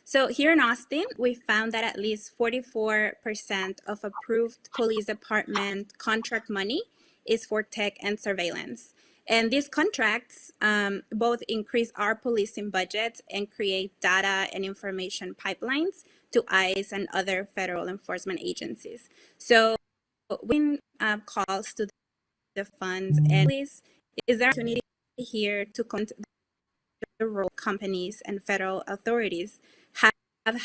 So here in Austin, we found that at least 44% of approved police department contract money is for tech and surveillance. And these contracts both increase our policing budgets and create data and information pipelines to ICE and other federal enforcement agencies. So when calls to the funds and please, is there an opportunity here to the role companies and federal authorities have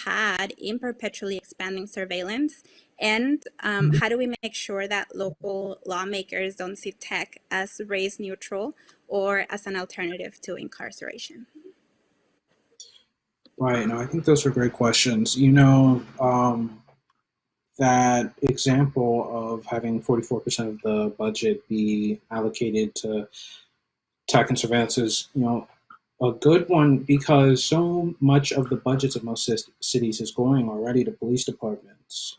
had in perpetually expanding surveillance? And how do we make sure that local lawmakers don't see tech as race neutral or as an alternative to incarceration? Right. No, I think those are great questions. That example of having 44% of the budget be allocated to tech and surveillance is, a good one because so much of the budgets of most cities is going already to police departments.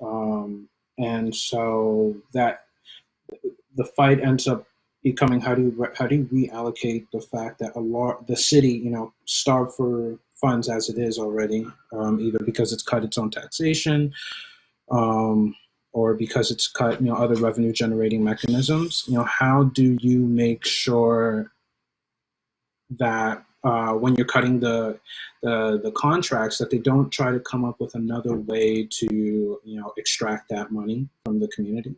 And so that the fight ends up becoming how do you reallocate the fact that the city, starved for funds as it is already, either because it's cut its own taxation, or because it's cut, other revenue generating mechanisms. How do you make sure that when you're cutting the contracts, that they don't try to come up with another way to extract that money from the community?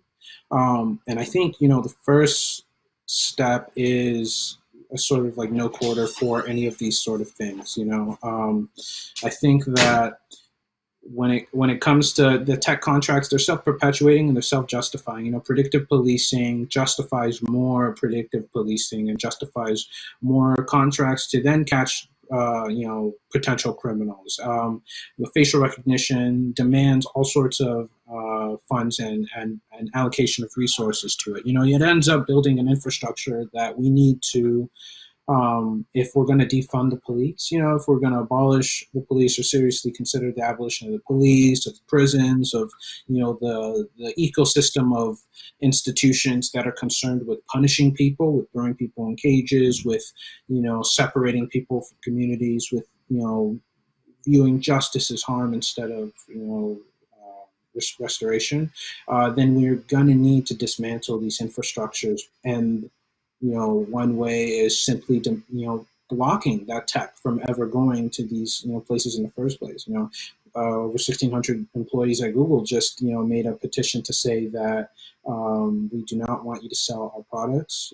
And I think the first step is a sort of like no quarter for any of these sort of things. I think that when it comes to the tech contracts, they're self-perpetuating and they're self-justifying. Predictive policing justifies more predictive policing and justifies more contracts to then catch potential criminals. Facial recognition demands all sorts of funds and allocation of resources to it. It ends up building an infrastructure that we need to, if we're going to defund the police, if we're going to abolish the police or seriously consider the abolition of the police, of prisons, of, the ecosystem of institutions that are concerned with punishing people, with throwing people in cages, with, separating people from communities, with, viewing justice as harm instead of, restoration, then we're going to need to dismantle these infrastructures. And one way is simply to, blocking that tech from ever going to these, places in the first place. Over 1,600 employees at Google just, made a petition to say that we do not want you to sell our products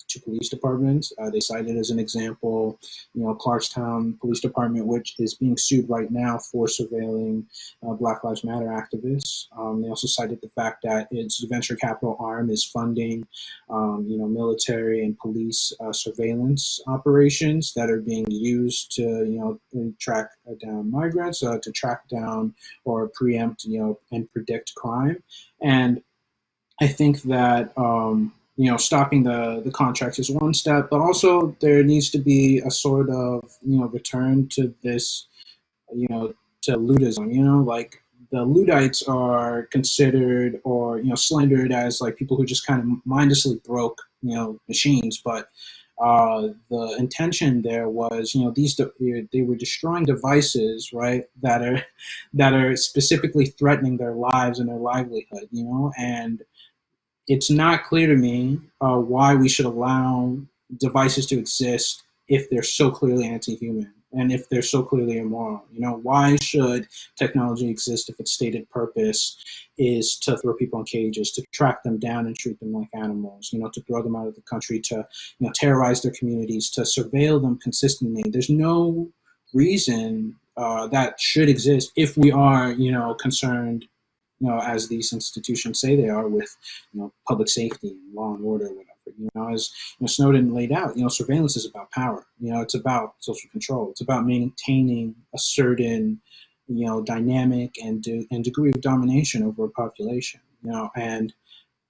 to police departments. They cited as an example, Clarkstown Police Department, which is being sued right now for surveilling Black Lives Matter activists. They also cited the fact that its venture capital arm is funding, military and police surveillance operations that are being used to, track down migrants, to track down or preempt, and predict crime. And I think that stopping the contracts is one step, but also there needs to be a sort of return to this, to Ludism. Like the Luddites are considered or slandered as like people who just kind of mindlessly broke machines, but the intention there was they were destroying devices, right, that are specifically threatening their lives and their livelihood, and it's not clear to me why we should allow devices to exist if they're so clearly anti-human and if they're so clearly immoral. Why should technology exist if its stated purpose is to throw people in cages, to track them down and treat them like animals, to throw them out of the country, to terrorize their communities, to surveil them consistently? There's no reason that should exist if we are, concerned, as these institutions say they are, with, public safety and law and order, or whatever. As Snowden laid out, surveillance is about power. It's about social control. It's about maintaining a certain, dynamic and degree of domination over a population. And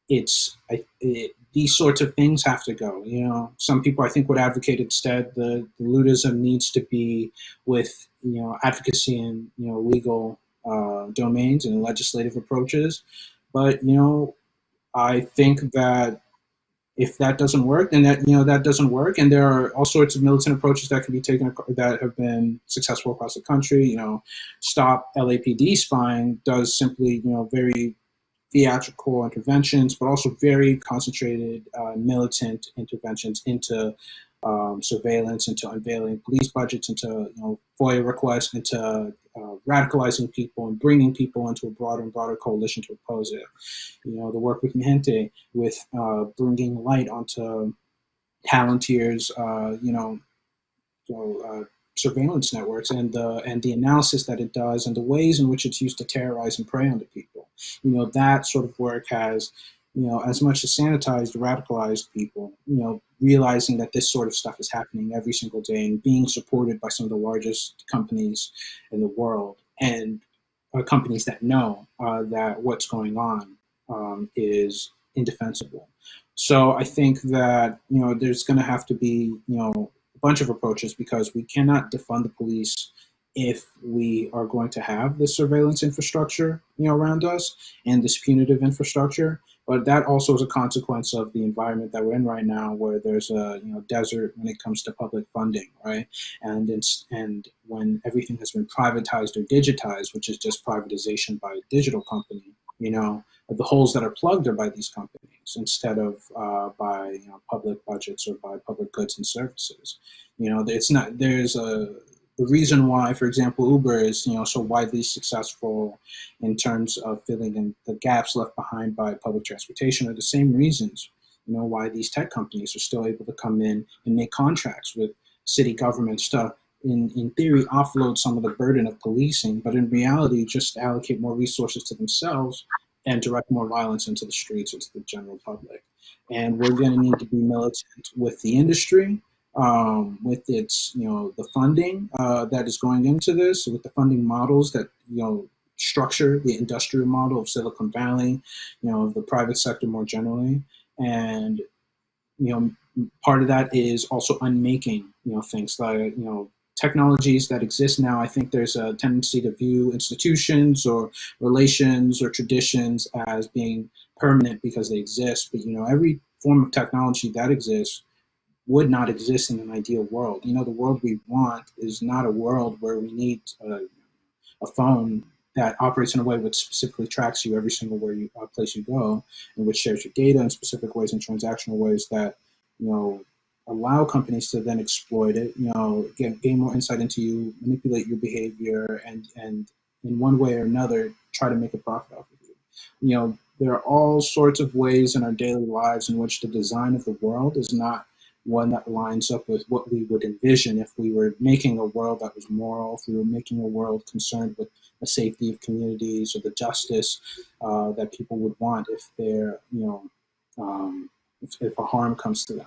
these sorts of things have to go. Some people I think would advocate instead the Ludism needs to be with advocacy and legal domains and legislative approaches. But I think that if that doesn't work, then that doesn't work. And there are all sorts of militant approaches that can be taken that have been successful across the country. Stop LAPD spying does simply very theatrical interventions, but also very concentrated militant interventions into surveillance, into unveiling police budgets, into FOIA requests, into radicalizing people and bringing people into a broader and broader coalition to oppose it. The work with Mijente, with bringing light onto Palantir's, surveillance networks and the analysis that it does and the ways in which it's used to terrorize and prey on the people. That sort of work has, as much as sanitized, radicalized people, realizing that this sort of stuff is happening every single day and being supported by some of the largest companies in the world, and companies that know that what's going on is indefensible. So I think that, there's going to have to be, a bunch of approaches, because we cannot defund the police if we are going to have this surveillance infrastructure, around us, and this punitive infrastructure. But that also is a consequence of the environment that we're in right now, where there's a desert when it comes to public funding, right? And when everything has been privatized or digitized, which is just privatization by a digital company, the holes that are plugged are by these companies instead of by public budgets or by public goods and services. It's not. The reason why, for example, Uber is so widely successful in terms of filling in the gaps left behind by public transportation are the same reasons why these tech companies are still able to come in and make contracts with city governments to, in theory, offload some of the burden of policing, but in reality just allocate more resources to themselves and direct more violence into the streets, into the general public. And we're going to need to be militant with the industry, with its, the funding that is going into this, with the funding models that, structure the industrial model of Silicon Valley, of the private sector more generally. And, part of that is also unmaking, things like, technologies that exist now. I think there's a tendency to view institutions or relations or traditions as being permanent because they exist. But, every form of technology that exists would not exist in an ideal world. The world we want is not a world where we need a phone that operates in a way which specifically tracks you every single place you go, and which shares your data in specific ways and transactional ways that, allow companies to then exploit it, gain more insight into you, manipulate your behavior, and in one way or another try to make a profit off of you. There are all sorts of ways in our daily lives in which the design of the world is not one that lines up with what we would envision if we were making a world that was moral, if we were making a world concerned with the safety of communities or the justice that people would want if they're, if a harm comes to them.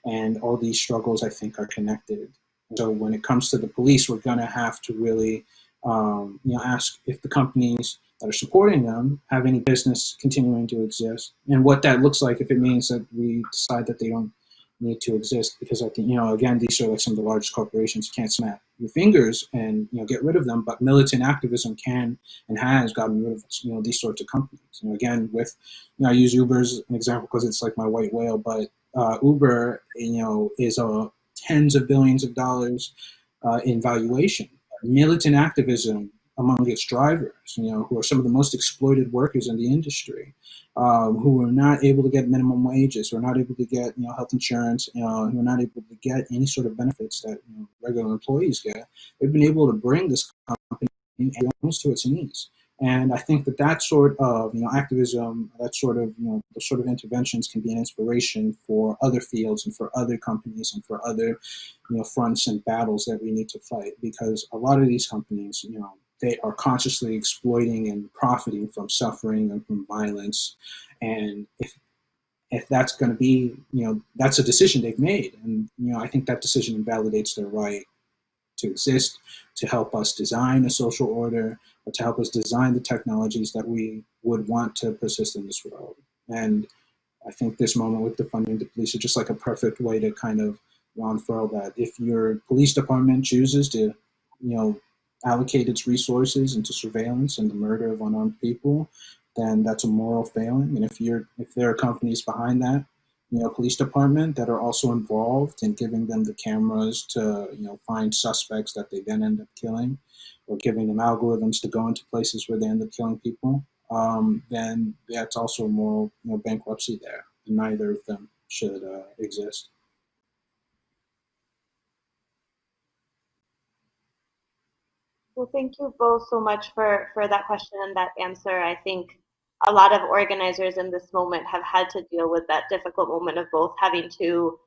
And all these struggles, I think, are connected. So when it comes to the police, we're going to have to really, ask if the companies that are supporting them have any business continuing to exist, and what that looks like if it means that we decide that they don't need to exist. Because I think, again, these are like some of the largest corporations. You can't snap your fingers and get rid of them, but militant activism can and has gotten rid of these sorts of companies. Again, with I use Uber as an example because it's like my white whale, but Uber is tens of billions of dollars in valuation. Militant activism among its drivers, who are some of the most exploited workers in the industry, who are not able to get minimum wages, who are not able to get health insurance, who are not able to get any sort of benefits that regular employees get. They've been able to bring this company almost to its knees. And I think that sort of activism, that sort of those sort of interventions can be an inspiration for other fields and for other companies and for other fronts and battles that we need to fight, because a lot of these companies they are consciously exploiting and profiting from suffering and from violence. And if that's going to be that's a decision they've made, and I think that decision invalidates their right to exist, to help us design a social order, or to help us design the technologies that we would want to persist in this world. And I think this moment with defunding the police is just like a perfect way to kind of unfurl that. If your police department chooses to, allocate its resources into surveillance and the murder of unarmed people, then that's a moral failing. And if there are companies behind that, police department that are also involved in giving them the cameras to, find suspects that they then end up killing, or giving them algorithms to go into places where they end up killing people, then that's also moral, bankruptcy there. And neither of them should exist. Well, thank you both so much for that question and that answer. I think a lot of organizers in this moment have had to deal with that difficult moment of both having to,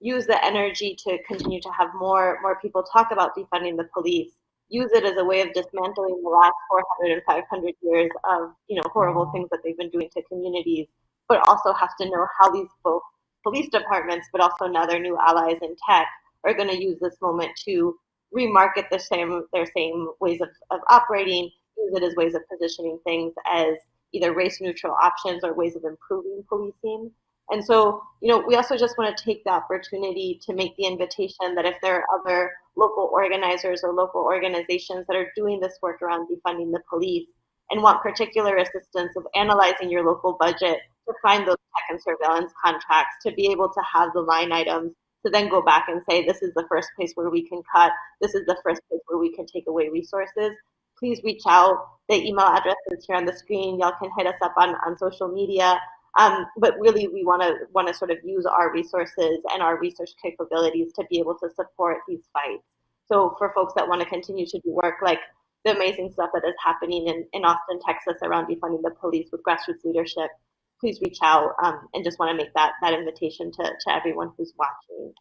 use the energy to continue to have more people talk about defunding the police, use it as a way of dismantling the last 400 and 500 years of, horrible things that they've been doing to communities, but also have to know how these both police departments, but also now their new allies in tech are going to use this moment to remarket their same ways of operating, use it as ways of positioning things as either race neutral options or ways of improving policing. And so, we also just want to take the opportunity to make the invitation that if there are other local organizers or local organizations that are doing this work around defunding the police and want particular assistance of analyzing your local budget to find those tech and surveillance contracts, to be able to have the line items to then go back and say, this is the first place where we can cut, this is the first place where we can take away resources, please reach out. The email address is here on the screen. Y'all can hit us up on social media. But really, we want to sort of use our resources and our research capabilities to be able to support these fights. So for folks that want to continue to do work like the amazing stuff that is happening in Austin, Texas around defunding the police with grassroots leadership, please reach out, and just want to make that invitation to everyone who's watching.